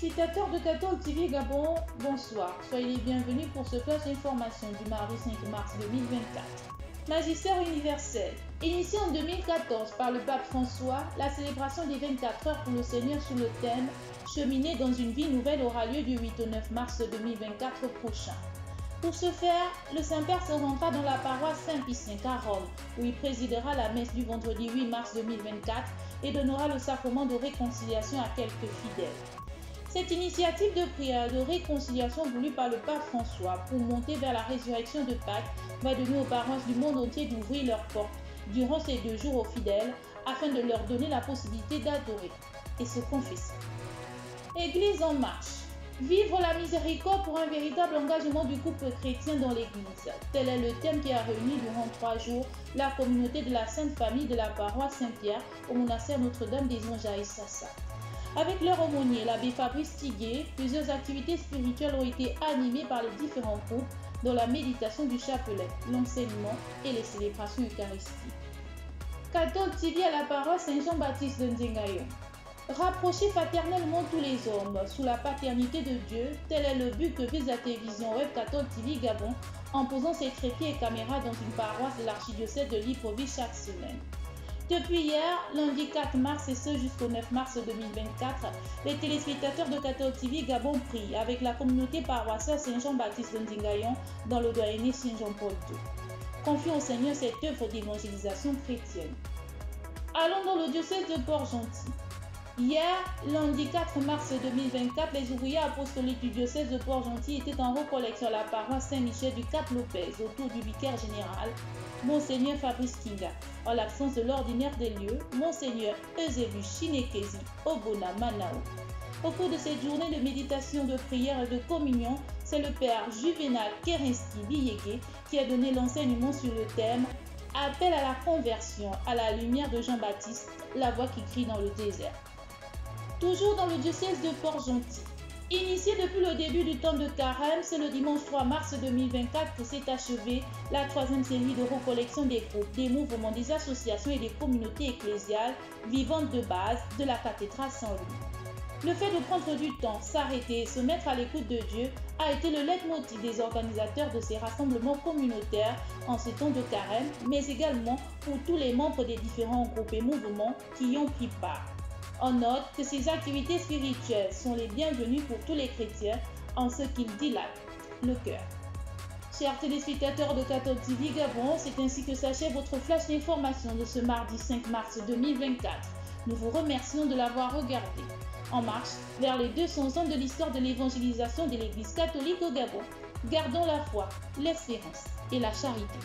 téléspectateurs de Cathol TV Gabon, bonsoir. Soyez les bienvenus pour ce flash d'information du mardi 5 mars 2024. Magistère universel. Initié en 2014 par le pape François, la célébration des 24 heures pour le Seigneur sous le thème « Cheminer dans une vie nouvelle » aura lieu du 8 au 9 mars 2024 prochain. Pour ce faire, le Saint-Père se rendra dans la paroisse Saint-Pie à Rome, où il présidera la messe du vendredi 8 mars 2024 et donnera le sacrement de réconciliation à quelques fidèles. Cette initiative de prière de réconciliation voulue par le pape François pour monter vers la résurrection de Pâques va donner aux paroisses du monde entier d'ouvrir leurs portes durant ces 2 jours aux fidèles afin de leur donner la possibilité d'adorer et se confesser. Église en marche. Vivre la miséricorde pour un véritable engagement du couple chrétien dans l'Église. Tel est le thème qui a réuni durant 3 jours la communauté de la Sainte Famille de la paroisse Saint-Pierre au monastère Notre-Dame des Anges à Issassa. Avec leur aumônier, l'abbé Fabrice Tiguet, plusieurs activités spirituelles ont été animées par les différents groupes dans la méditation du chapelet, l'enseignement et les célébrations eucharistiques. Cathol TV à la paroisse Saint-Jean-Baptiste de Ndjengayon. Rapprocher fraternellement tous les hommes sous la paternité de Dieu, tel est le but que vise la télévision web Cathol TV Gabon en posant ses trépieds et caméras dans une paroisse de l'archidiocèse de Libreville chaque semaine. Depuis hier, lundi 4 mars et ce jusqu'au 9 mars 2024, les téléspectateurs de Cathol TV Gabon prient avec la communauté paroissiale Saint-Jean-Baptiste de Ndjengayon dans le doyenné Saint-Jean-Paul II. Confions au Seigneur cette œuvre d'évangélisation chrétienne. Allons dans le diocèse de Port-Gentil. Hier, lundi 4 mars 2024, les ouvriers apostoliques du diocèse de Port-Gentil étaient en recollection à la paroisse Saint-Michel du Cap-Lopez autour du vicaire général, Monseigneur Fabrice Kinga. En l'absence de l'ordinaire des lieux, Monseigneur Eusebius Chinekezi Obona Manao. Au cours de cette journée de méditation, de prière et de communion, c'est le père Juvenal Kerenski Biyeke qui a donné l'enseignement sur le thème « Appel à la conversion à la lumière de Jean-Baptiste, la voix qui crie dans le désert ». Toujours dans le diocèse de Port-Gentil. Initié depuis le début du temps de carême, c'est le dimanche 3 mars 2024 que s'est achevée la 3e série de recollection des groupes, des mouvements, des associations et des communautés ecclésiales vivantes de base de la cathédrale Saint-Louis. Le fait de prendre du temps, s'arrêter et se mettre à l'écoute de Dieu a été le leitmotiv des organisateurs de ces rassemblements communautaires en ces temps de carême, mais également pour tous les membres des différents groupes et mouvements qui y ont pris part. On note que ces activités spirituelles sont les bienvenues pour tous les chrétiens en ce qu'ils dilatent le cœur. Chers téléspectateurs de Cathol TV Gabon, c'est ainsi que s'achève votre flash d'information de ce mardi 5 mars 2024. Nous vous remercions de l'avoir regardé. En marche vers les 200 ans de l'histoire de l'évangélisation de l'Église catholique au Gabon, gardons la foi, l'espérance et la charité.